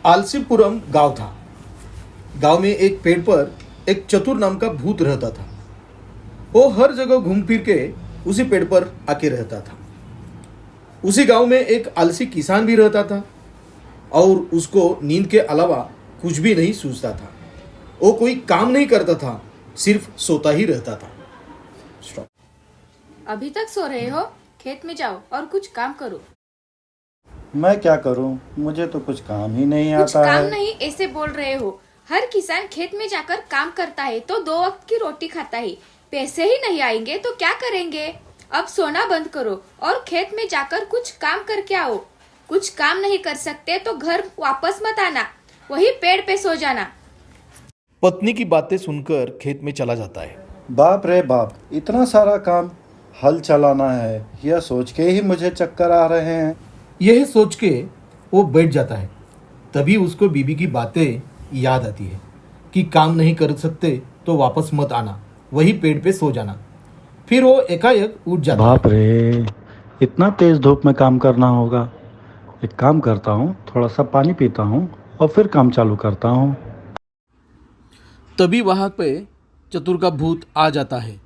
आलसीपुरम गांव था। गांव में एक पेड़ पर एक चतुर नाम का भूत रहता था। वो हर जगह घूम फिर के उसी पेड़ पर आके रहता था। उसी गांव में एक आलसी किसान भी रहता था और उसको नींद के अलावा कुछ भी नहीं सूझता था। वो कोई काम नहीं करता था, सिर्फ सोता ही रहता था। स्टॉप। अभी तक सो रहे हो? खेत में जाओ और कुछ काम करो। मैं क्या करूं? मुझे तो कुछ काम ही नहीं कुछ आता काम है। नहीं ऐसे बोल रहे हो? हर किसान खेत में जाकर काम करता है तो 2 वक्त की रोटी खाता है। पैसे ही नहीं आएंगे तो क्या करेंगे? अब सोना बंद करो और खेत में जाकर कुछ काम करके आओ। कुछ काम नहीं कर सकते तो घर वापस मत आना, वही पेड़ पे सो जाना। पत्नी की बातें सुनकर खेत में चला जाता है। बाप रे बाप, इतना सारा काम, हल चलाना है, यह सोच के ही मुझे चक्कर आ रहे हैं। यह सोच के वो बैठ जाता है। तभी उसको बीबी की बातें याद आती है कि काम नहीं कर सकते तो वापस मत आना, वही पेड़ पे सो जाना। फिर वो एकाएक उठ जाता है। बाप रे, इतना तेज धूप में काम करना होगा। एक काम करता हूँ, थोड़ा सा पानी पीता हूँ और फिर काम चालू करता हूँ। तभी वहां पे चतुर का भूत आ जाता है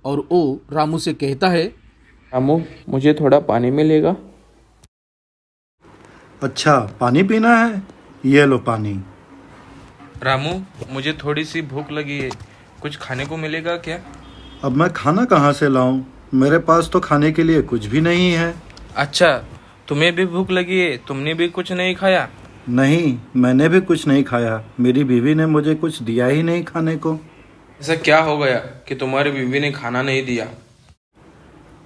और वो रामू से कहता है, रामू, मुझे थोड़ा पानी मिलेगा? अच्छा, पानी पीना है? ये लो पानी। रामू, मुझे थोड़ी सी भूख लगी है, कुछ खाने को मिलेगा क्या? अब मैं खाना कहाँ से लाऊं? मेरे पास तो खाने के लिए कुछ भी नहीं है। अच्छा, तुम्हें भी भूख लगी है? तुमने भी कुछ नहीं खाया? नहीं, मैंने भी कुछ नहीं खाया। मेरी बीवी ने मुझे कुछ दिया ही नहीं खाने को। ऐसा क्या हो गया कि तुम्हारी बीवी ने खाना नहीं दिया?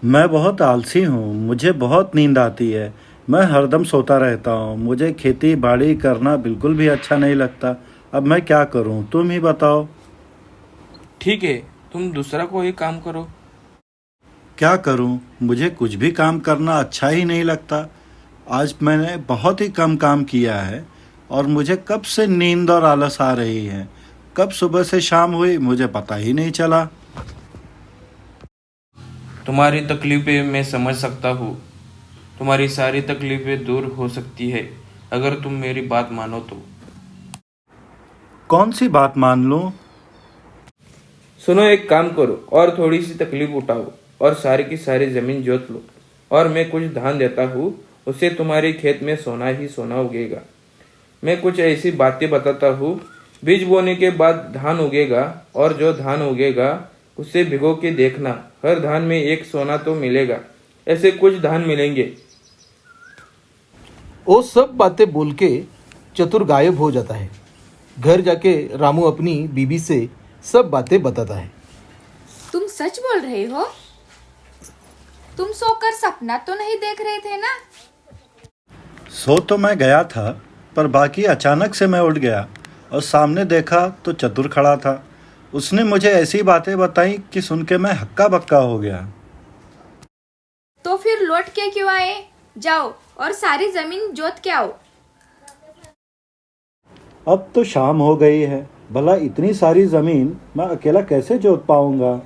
मैं बहुत आलसी हूँ, मुझे बहुत नींद आती है। मैं हरदम सोता रहता हूँ। मुझे खेती बाड़ी करना बिल्कुल भी अच्छा नहीं लगता। अब मैं क्या करूँ, तुम ही बताओ। ठीक है, तुम दूसरा कोई काम करो। क्या करूँ? मुझे कुछ भी काम करना अच्छा ही नहीं लगता। आज मैंने बहुत ही कम काम किया है और मुझे कब से नींद और आलस आ रही है। कब सुबह से शाम हुई मुझे पता ही नहीं चला। तुम्हारी तकलीफें मैं समझ सकता हूँ। तुम्हारी सारी तकलीफें दूर हो सकती है अगर तुम मेरी बात मानो तो। कौन सी बात मान लूँ? सुनो, एक काम करो और थोड़ी सी तकलीफ उठाओ और सारी की सारी जमीन जोत लो और मैं कुछ धान देता हूँ, उससे तुम्हारे खेत में सोना ही सोना उगेगा। मैं कुछ ऐसी बातें बताता हूँ, बीज बोने के बाद धान उगेगा और जो धान उगेगा उसे भिगो के देखना, हर धान में एक सोना तो मिलेगा। ऐसे कुछ धान मिलेंगे। वो सब बातें बोल के चतुर गायब हो जाता है। घर जाके रामू अपनी बीबी से सब बातें बताता है। तुम सच बोल रहे हो? तुम सोकर सपना तो नहीं देख रहे थे ना? सो तो मैं गया था, पर बाकी अचानक से मैं उठ गया और सामने देखा तो चतुर खड़ा था। उसने मुझे ऐसी बातें बताई कि सुन के मैं हक्का बक्का हो गया। तो फिर लौट के क्यों आए? जाओ और सारी जमीन जोत के आओ। अब तो शाम हो गई है, भला इतनी सारी जमीन मैं अकेला कैसे जोत पाऊंगा?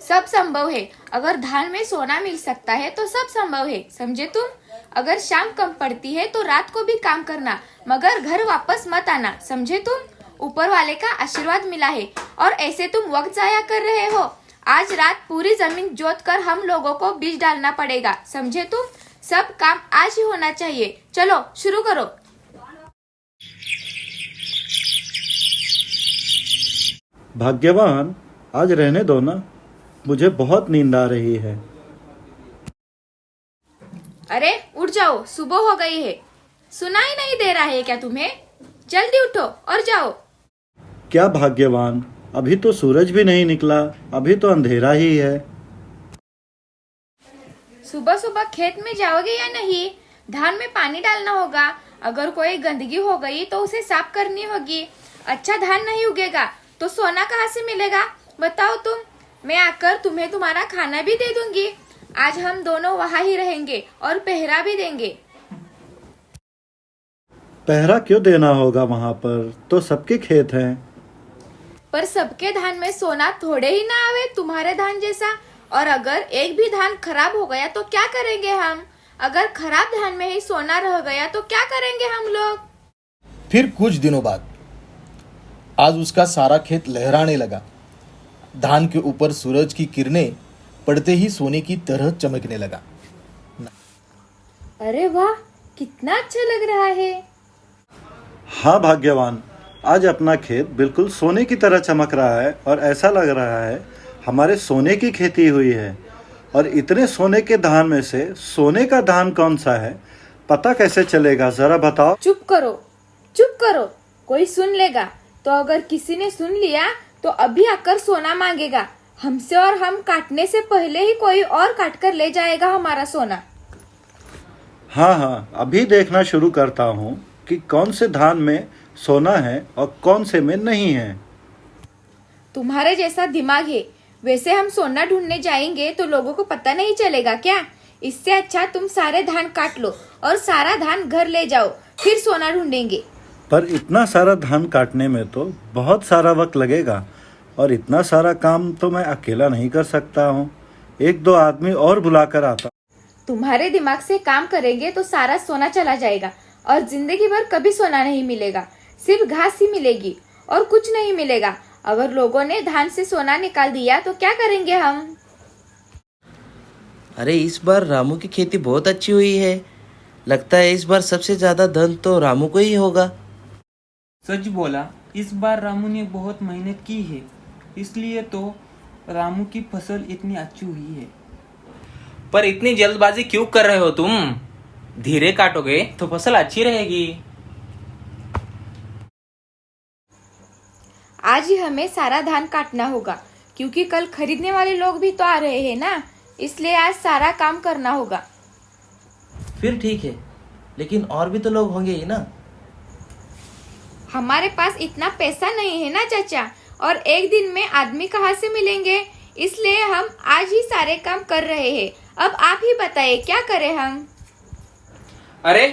सब संभव है। अगर धान में सोना मिल सकता है तो सब संभव है, समझे तुम? अगर शाम कम पड़ती है तो रात को भी काम करना, मगर घर वापस मत आना, समझे तुम? ऊपर वाले का आशीर्वाद मिला है और ऐसे तुम वक्त जाया कर रहे हो। आज रात पूरी जमीन जोत कर हम लोगों को बीज डालना पड़ेगा, समझे तुम? सब काम आज ही होना चाहिए। चलो शुरू करो। भाग्यवान, आज रहने दो ना, मुझे बहुत नींद आ रही है। अरे उठ जाओ, सुबह हो गई है। सुनाई नहीं दे रहा है क्या तुम्हें? जल्दी उठो और जाओ। क्या भाग्यवान, अभी तो सूरज भी नहीं निकला, अभी तो अंधेरा ही है। सुबह सुबह खेत में जाओगे या नहीं? धान में पानी डालना होगा। अगर कोई गंदगी हो गई तो उसे साफ करनी होगी। अच्छा धान नहीं उगेगा तो सोना कहाँ से मिलेगा? बताओ तुम। मैं आकर तुम्हें तुम्हारा खाना भी दे दूंगी। आज हम दोनों वहाँ ही रहेंगे और पहरा भी देंगे। पहरा क्यों देना होगा? वहां पर तो सबके खेत हैं। पर सबके धान में सोना थोड़े ही ना आवे तुम्हारे धान जैसा। और अगर एक भी धान खराब हो गया तो क्या करेंगे हम? अगर खराब धान में ही सोना रह गया तो क्या करेंगे हम लोग? फिर कुछ दिनों बाद आज उसका सारा खेत लहराने लगा। धान के ऊपर सूरज की किरणें पड़ते ही सोने की तरह चमकने लगा। अरे वाह, कितना अच्छा लग रहा है। हाँ भाग्यवान, आज अपना खेत बिल्कुल सोने की तरह चमक रहा है और ऐसा लग रहा है हमारे सोने की खेती हुई है। और इतने सोने के धान में से सोने का धान कौन सा है, पता कैसे चलेगा, जरा बताओ। चुप करो, चुप करो, कोई सुन लेगा तो अगर किसी ने सुन लिया तो अभी आकर सोना मांगेगा हमसे, और हम काटने से पहले ही कोई और काट कर ले जाएगा हमारा सोना। हाँ, अभी देखना शुरू करता हूँ कि कौन से धान में सोना है और कौन से में नहीं है। तुम्हारे जैसा दिमाग है, वैसे हम सोना ढूंढने जाएंगे तो लोगों को पता नहीं चलेगा क्या? इससे अच्छा तुम सारे धान काट लो और सारा धान घर ले जाओ, फिर सोना ढूंढेंगे। पर इतना सारा धान काटने में तो बहुत सारा वक्त लगेगा और इतना सारा काम तो मैं अकेला नहीं कर सकता हूँ। 1-2 आदमी और बुलाकर आता। तुम्हारे दिमाग से काम करेंगे तो सारा सोना चला जाएगा और जिंदगी भर कभी सोना नहीं मिलेगा, सिर्फ घास ही मिलेगी और कुछ नहीं मिलेगा। अगर लोगों ने धान से सोना निकाल दिया तो क्या करेंगे हम? अरे इस बार रामू की खेती बहुत अच्छी हुई है। लगता है इस बार सबसे ज्यादा धन तो रामू को ही होगा। सच बोला, इस बार रामू ने बहुत मेहनत की है, इसलिए तो रामू की फसल इतनी अच्छी हुई है। पर इतनी जल्दबाजी क्यों कर रहे हो तुम? धीरे काटोगे तो फसल अच्छी रहेगी। आज ही हमें सारा धान काटना होगा क्योंकि कल खरीदने वाले लोग भी तो आ रहे हैं ना, इसलिए आज सारा काम करना होगा। फिर ठीक है, लेकिन और भी तो लोग होंगे ही ना। हमारे पास इतना पैसा नहीं है ना चाचा, और एक दिन में आदमी कहाँ से मिलेंगे, इसलिए हम आज ही सारे काम कर रहे हैं। अब आप ही बताइए क्या करें हम? अरे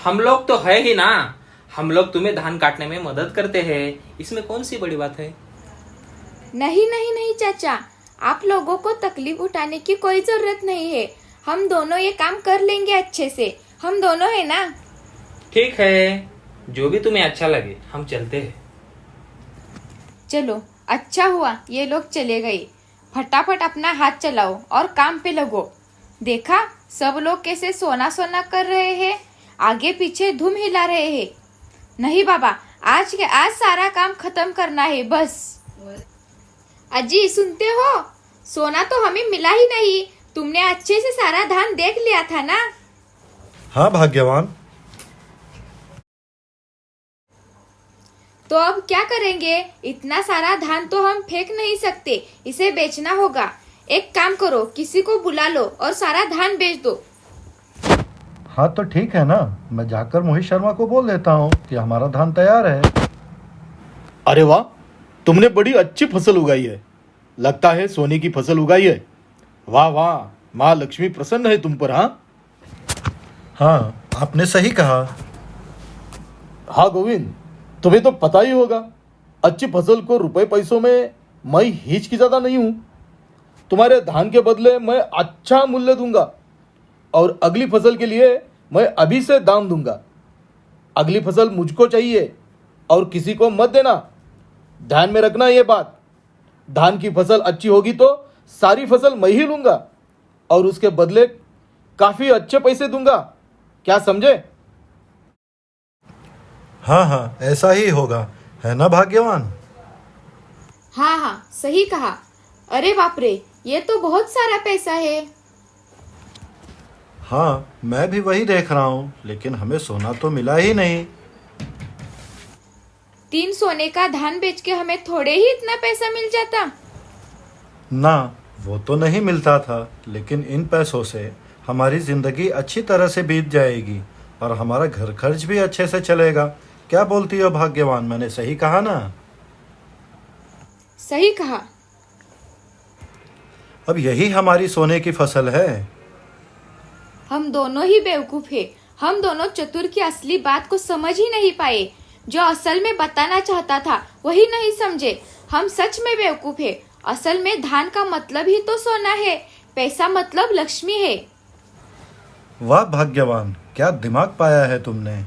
हम लोग तो है ही ना, हम लोग तुम्हें धान काटने में मदद करते हैं, इसमें कौन सी बड़ी बात है? नहीं नहीं नहीं चाचा, आप लोगों को तकलीफ उठाने की कोई जरूरत नहीं है। हम दोनों ये काम कर लेंगे अच्छे से, हम दोनों है ना। ठीक है, जो भी तुम्हें अच्छा लगे, हम चलते हैं। चलो, अच्छा हुआ ये लोग चले गए। फटाफट अपना हाथ चलाओ और काम पे लगो। देखा सब लोग कैसे सोना सोना कर रहे हैं, आगे पीछे धूम हिला रहे हैं। नहीं बाबा, आज सारा काम खत्म करना है बस। अजी सुनते हो, सोना तो हमें मिला ही नहीं। तुमने अच्छे से सारा धान देख लिया था ना? हाँ भाग्यवान। तो अब क्या करेंगे? इतना सारा धान तो हम फेंक नहीं सकते, इसे बेचना होगा। एक काम करो, किसी को बुला लो और सारा धान बेच दो। हाँ तो ठीक है ना, मैं जाकर मोहित शर्मा को बोल देता हूँ कि हमारा धान तैयार है। अरे वाह, तुमने बड़ी अच्छी फसल उगाई है। लगता है सोने की फसल उगाई है। वाह वाह, माँ लक्ष्मी प्रसन्न है तुम पर। हाँ, आपने सही कहा। हाँ गोविंद, तुम्हें तो पता ही होगा, अच्छी फसल को रुपए पैसों में मैं हिचकिचाता नहीं हूं। तुम्हारे धान के बदले मैं अच्छा मूल्य दूंगा और अगली फसल के लिए मैं अभी से दाम दूंगा। अगली फसल मुझको चाहिए और किसी को मत देना। ध्यान में रखना ये बात। धान की फसल अच्छी होगी तो सारी फसल मैं ही लूंगा और उसके बदले काफी अच्छे पैसे दूंगा। क्या समझे? हाँ, ऐसा ही होगा, है ना भाग्यवान? हाँ हाँ, सही कहा। अरे बाप रे, ये तो बहुत सारा पैसा है। हाँ, मैं भी वही देख रहा हूँ, लेकिन हमें सोना तो मिला ही नहीं। 3 सोने का धान बेच के हमें थोड़े ही इतना पैसा मिल जाता। ना, वो तो नहीं मिलता था, लेकिन इन पैसों से हमारी जिंदगी अच्छी तरह से बीत जाएगी और हमारा घर खर्च भी अच्छे से चलेगा। क्या बोलती हो भाग्यवान, मैंने सही कहा ना? सही कहा। अब यही हमारी सोने की फसल है। हम दोनों ही बेवकूफ हैं। हम दोनों चतुर की असली बात को समझ ही नहीं पाए। जो असल में बताना चाहता था वही नहीं समझे। हम सच में बेवकूफ हैं। असल में धान का मतलब ही तो सोना है, पैसा मतलब लक्ष्मी है। वाह भाग्यवान, क्या दिमाग पाया है तुमने।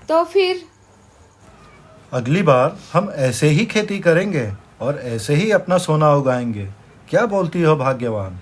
तो फिर अगली बार हम ऐसे ही खेती करेंगे और ऐसे ही अपना सोना उगाएंगे। क्या बोलती हो भाग्यवान?